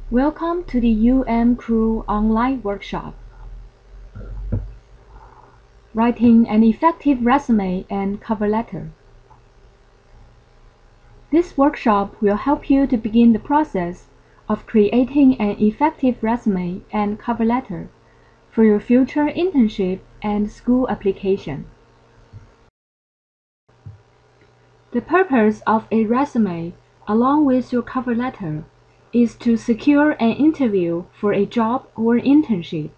Welcome to the Crew online workshop. Writing an effective resume and cover letter. This workshop will help you to begin the process of creating an effective resume and cover letter for your future internship and school application. The purpose of a resume, along with your cover letter, is to secure an interview for a job or internship.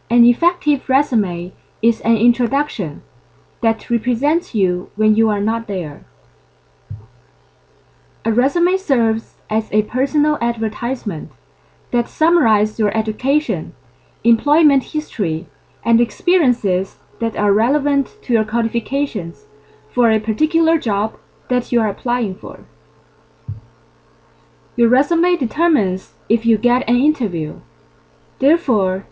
An effective resume is an introduction that represents you when you are not there. A resume serves as a personal advertisement that summarizes your education, employment history, and experiences that are relevant to your qualifications for a particular job that you are applying for. Your resume determines if you get an interview. Therefore,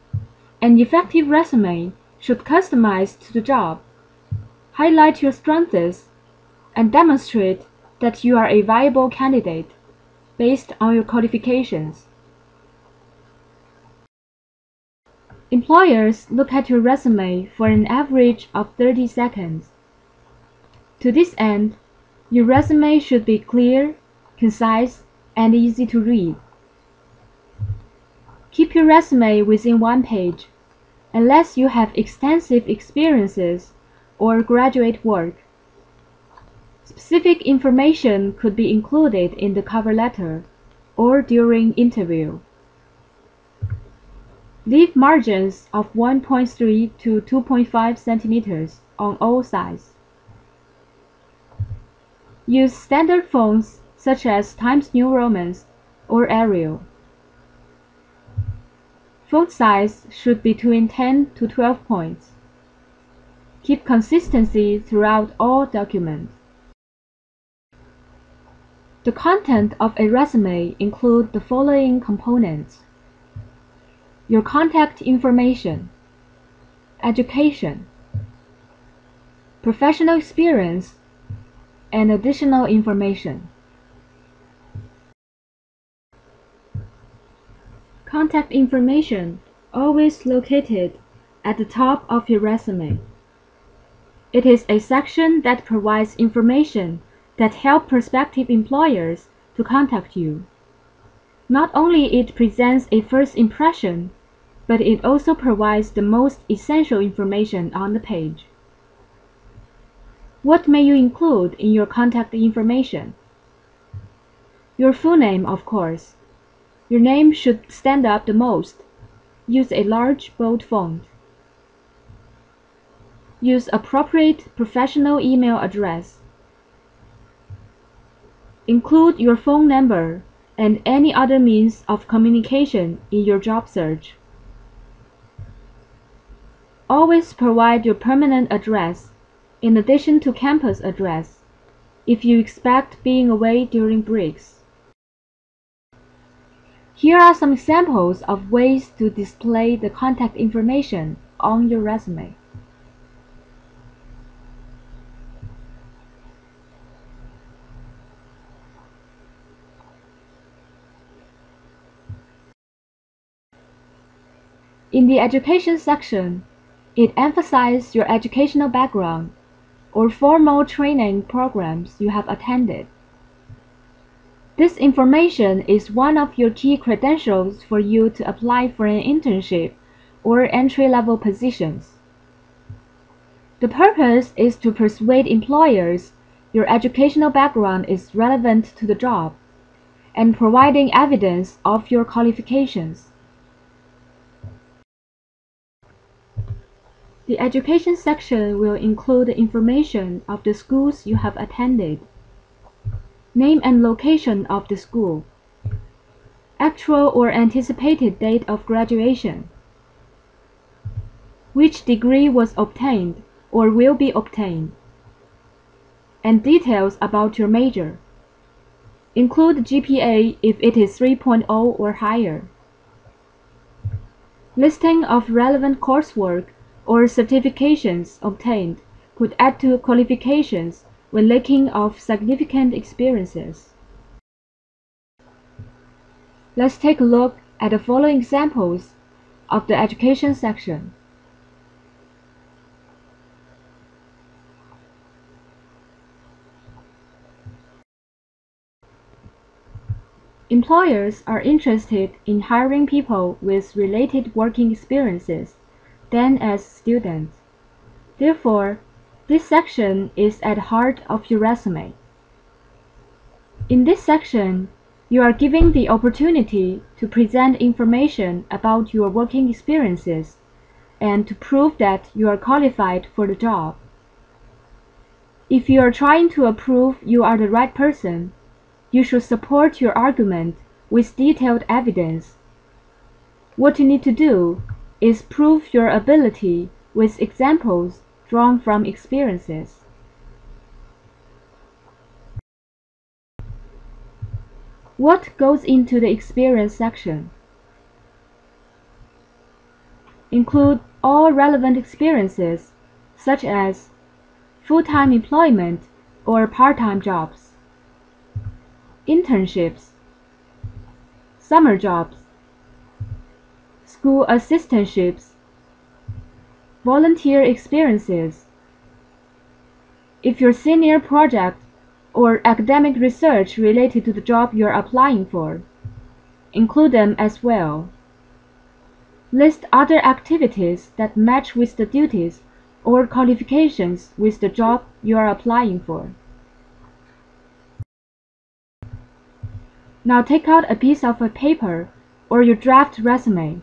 an effective resume should customize to the job, highlight your strengths, and demonstrate that you are a viable candidate based on your qualifications. Employers look at your resume for an average of 30 seconds. To this end, your resume should be clear, concise, and easy to read. Keep your resume within one page, unless you have extensive experiences or graduate work. Specific information could be included in the cover letter or during interview. Leave margins of 1.3 to 2.5 centimeters on all sides. Use standard fonts such as Times New Roman or Arial. Font size should be between 10 to 12 points. Keep consistency throughout all documents. The content of a resume includes the following components: your contact information, education, professional experience, and additional information. Contact information always located at the top of your resume. It is a section that provides information that help prospective employers to contact you. Not only it presents a first impression, but it also provides the most essential information on the page. What may you include in your contact information? Your full name, of course. Your name should stand up the most. Use a large, bold font. Use appropriate professional email address. Include your phone number and any other means of communication in your job search. Always provide your permanent address, in addition to campus address, if you expect being away during breaks. Here are some examples of ways to display the contact information on your resume. In the education section, it emphasizes your educational background or formal training programs you have attended. This information is one of your key credentials for you to apply for an internship or entry-level positions. The purpose is to persuade employers your educational background is relevant to the job and providing evidence of your qualifications. The education section will include information of the schools you have attended, name and location of the school, actual or anticipated date of graduation, which degree was obtained or will be obtained, and details about your major. Include GPA if it is 3.0 or higher. Listing of relevant coursework or certifications obtained could add to qualifications when lacking of significant experiences. Let's take a look at the following examples of the education section. Employers are interested in hiring people with related working experiences than as students. Therefore, this section is at the heart of your resume. In this section, you are given the opportunity to present information about your working experiences and to prove that you are qualified for the job. If you are trying to prove you are the right person, you should support your argument with detailed evidence. What you need to do is prove your ability with examples drawn from experiences. What goes into the experience section? Include all relevant experiences, such as full-time employment or part-time jobs, internships, summer jobs, school assistantships, volunteer experiences. If your senior project or academic research related to the job you're applying for, include them as well. List other activities that match with the duties or qualifications with the job you are applying for. Now take out a piece of paper or your draft resume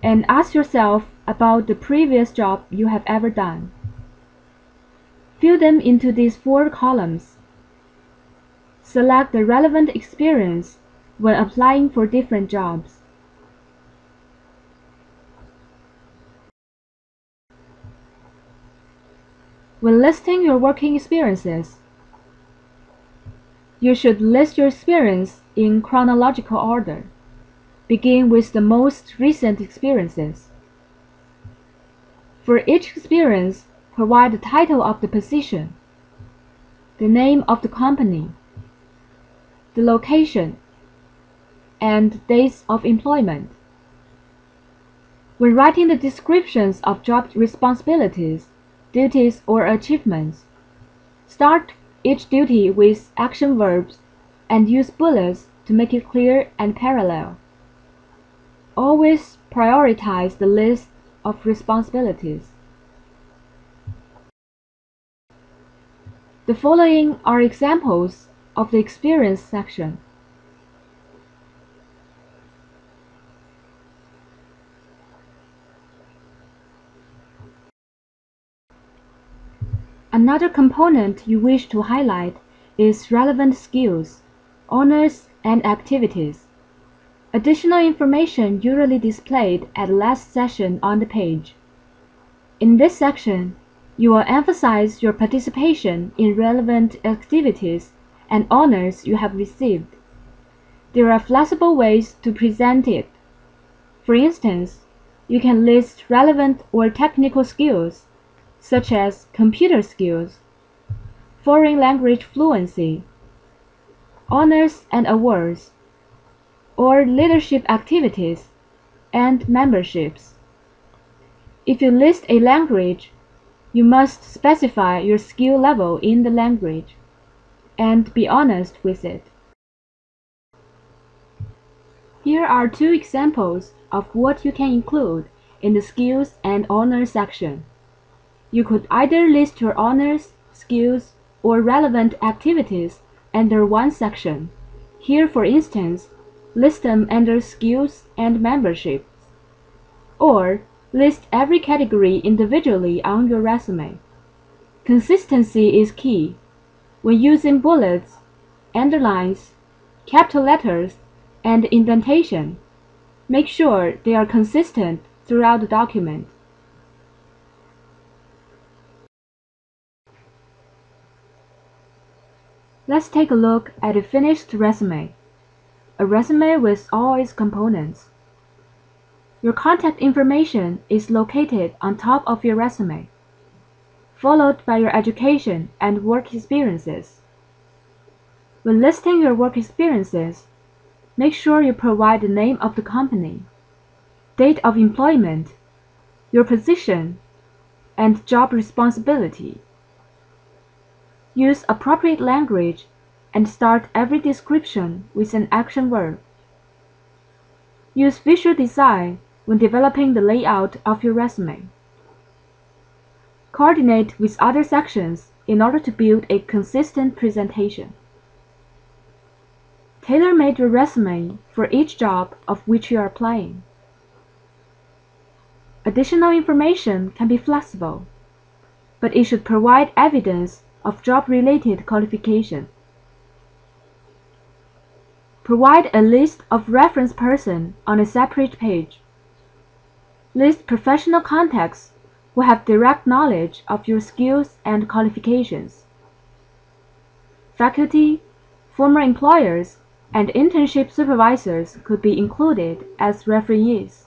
and ask yourself about the previous job you have ever done. Fill them into these 4 columns. Select the relevant experience when applying for different jobs. When listing your working experiences, you should list your experience in chronological order. Begin with the most recent experiences. For each experience, provide the title of the position, the name of the company, the location, and dates of employment. When writing the descriptions of job responsibilities, duties, or achievements, start each duty with action verbs and use bullets to make it clear and parallel. Always prioritize the list of responsibilities. The following are examples of the experience section. Another component you wish to highlight is relevant skills, honors, and activities. Additional information usually displayed at the last section on the page. In this section, you will emphasize your participation in relevant activities and honors you have received. There are flexible ways to present it. For instance, you can list relevant or technical skills, such as computer skills, foreign language fluency, honors and awards, or leadership activities and memberships. If you list a language, you must specify your skill level in the language and be honest with it. Here are 2 examples of what you can include in the skills and honors section. You could either list your honors, skills, or relevant activities under one section. Here, for instance, list them under skills and memberships. Or list every category individually on your resume. Consistency is key. When using bullets, underlines, capital letters, and indentation, make sure they are consistent throughout the document. Let's take a look at a finished resume. A resume with all its components. Your contact information is located on top of your resume, followed by your education and work experiences. When listing your work experiences, Make sure you provide the name of the company, date of employment, your position, and job responsibility. Use appropriate language and start every description with an action verb. Use visual design when developing the layout of your resume. Coordinate with other sections in order to build a consistent presentation. Tailor-make your resume for each job of which you are applying. Additional information can be flexible, but it should provide evidence of job-related qualification. Provide a list of reference persons on a separate page. List professional contacts who have direct knowledge of your skills and qualifications. Faculty, former employers, and internship supervisors could be included as referees.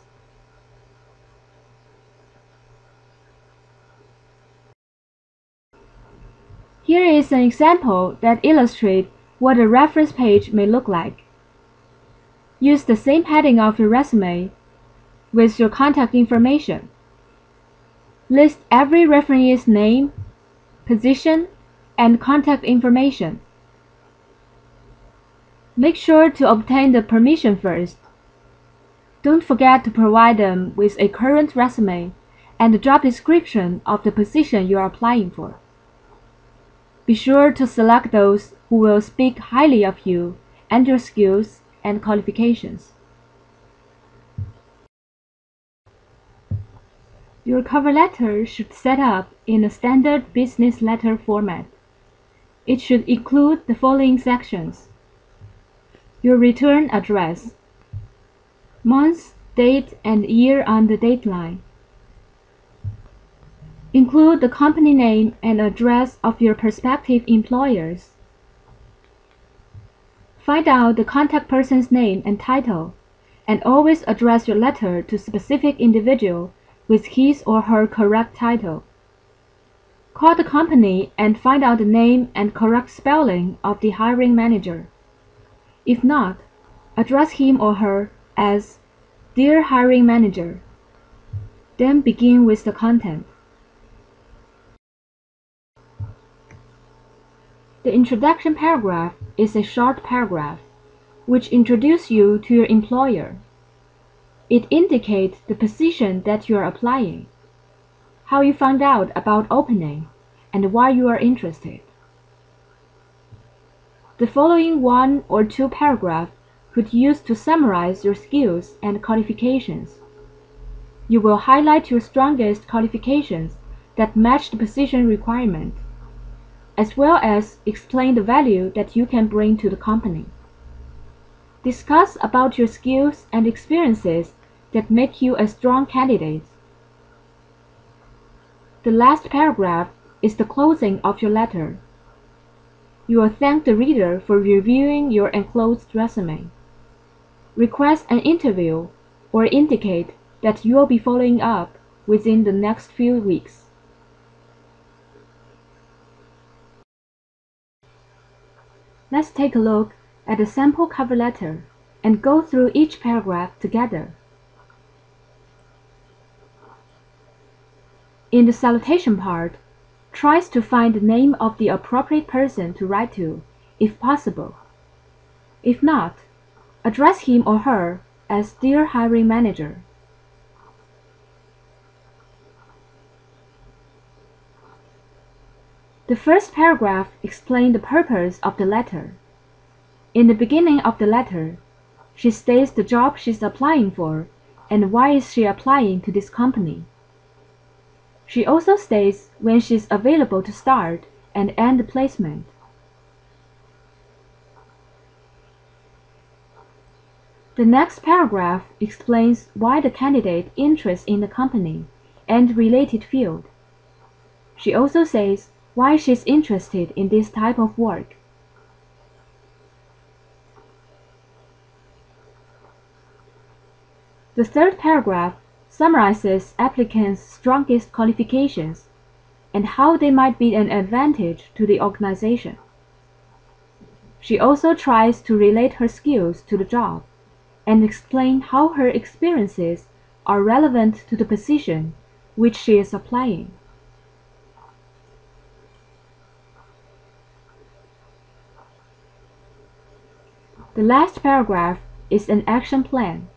Here is an example that illustrates what a reference page may look like. Use the same heading of your resume with your contact information. List every referee's name, position, and contact information. Make sure to obtain the permission first. Don't forget to provide them with a current resume and the job description of the position you are applying for. Be sure to select those who will speak highly of you and your skills and qualifications. Your cover letter should set up in a standard business letter format. It should include the following sections: your return address, month, date, and year on the date line. Include the company name and address of your prospective employers. Find out the contact person's name and title, and always address your letter to a specific individual with his or her correct title. Call the company and find out the name and correct spelling of the hiring manager. If not, address him or her as "Dear Hiring Manager." Then begin with the content. The introduction paragraph is a short paragraph which introduces you to your employer. It indicates the position that you are applying, how you found out about opening, and why you are interested. The following 1 or 2 paragraphs could use to summarize your skills and qualifications. You will highlight your strongest qualifications that match the position requirement, as well as explain the value that you can bring to the company. Discuss about your skills and experiences that make you a strong candidate. The last paragraph is the closing of your letter. You will thank the reader for reviewing your enclosed resume. Request an interview or indicate that you will be following up within the next few weeks. Let's take a look at the sample cover letter and go through each paragraph together. In the salutation part, try to find the name of the appropriate person to write to, if possible. If not, address him or her as "Dear Hiring Manager." The first paragraph explains the purpose of the letter. In the beginning of the letter, she states the job she's applying for and why is she applying to this company. She also states when she's available to start and end the placement. The next paragraph explains why the candidate interests in the company and related field. She also says why she's interested in this type of work. The third paragraph summarizes applicants' strongest qualifications and how they might be an advantage to the organization. She also tries to relate her skills to the job and explain how her experiences are relevant to the position which she is applying. The last paragraph is an action plan.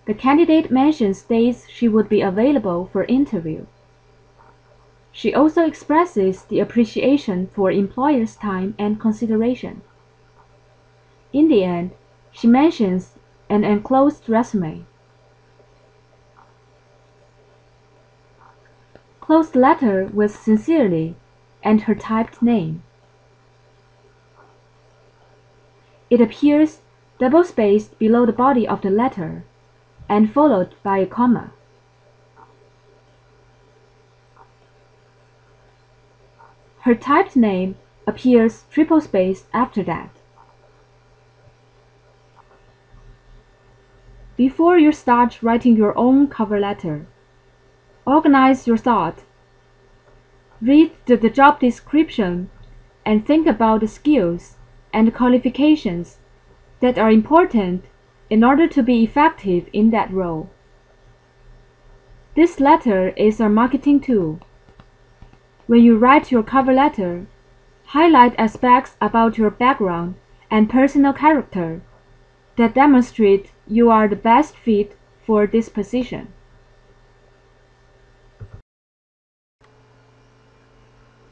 The candidate mentions days she would be available for interview. She also expresses the appreciation for employer's time and consideration. In the end, she mentions an enclosed resume. Close the letter with "Sincerely" and her typed name. It appears double-spaced below the body of the letter and followed by a comma. Her typed name appears triple-spaced after that. Before you start writing your own cover letter, organize your thought. Read the job description and think about the skills and qualifications that are important in order to be effective in that role. This letter is a marketing tool. When you write your cover letter, highlight aspects about your background and personal character that demonstrate you are the best fit for this position.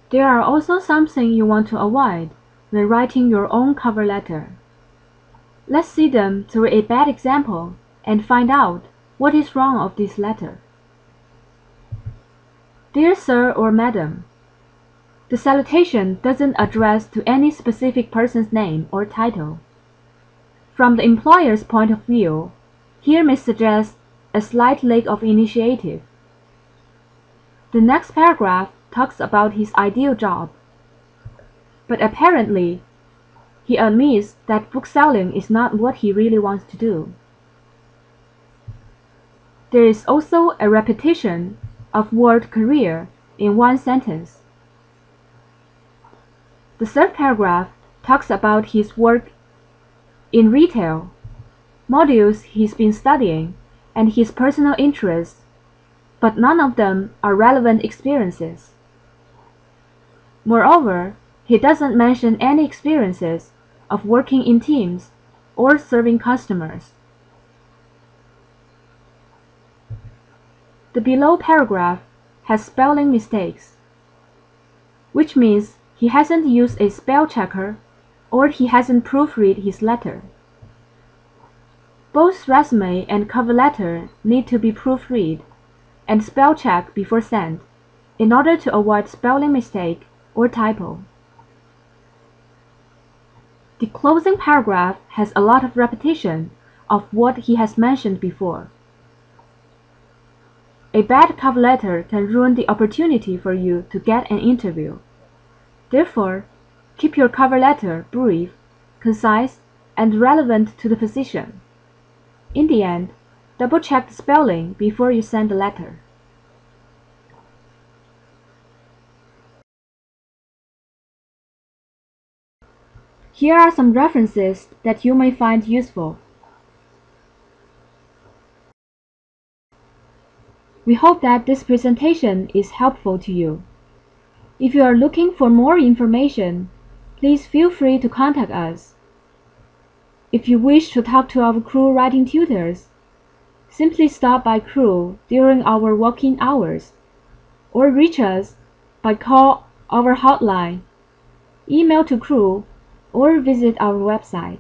There are also some things you want to avoid when writing your own cover letter. Let's see them through a bad example and find out what is wrong of this letter. Dear Sir or Madam, the salutation doesn't address to any specific person's name or title. From the employer's point of view, here may suggest a slight lack of initiative. The next paragraph talks about his ideal job, but apparently, he admits that book selling is not what he really wants to do. There is also a repetition of word career in one sentence. The third paragraph talks about his work in retail, modules he's been studying, and his personal interests, but none of them are relevant experiences. Moreover, he doesn't mention any experiences of working in teams or serving customers. The below paragraph has spelling mistakes, which means he hasn't used a spell checker or he hasn't proofread his letter. Both resume and cover letter need to be proofread and spell checked before sent in order to avoid spelling mistake or typo. The closing paragraph has a lot of repetition of what he has mentioned before. A bad cover letter can ruin the opportunity for you to get an interview. Therefore, keep your cover letter brief, concise, and relevant to the position. In the end, double-check the spelling before you send the letter. Here are some references that you may find useful. We hope that this presentation is helpful to you. If you are looking for more information, please feel free to contact us. If you wish to talk to our crew writing tutors, simply stop by crew during our working hours, or reach us by call our hotline, email to crew, or visit our website.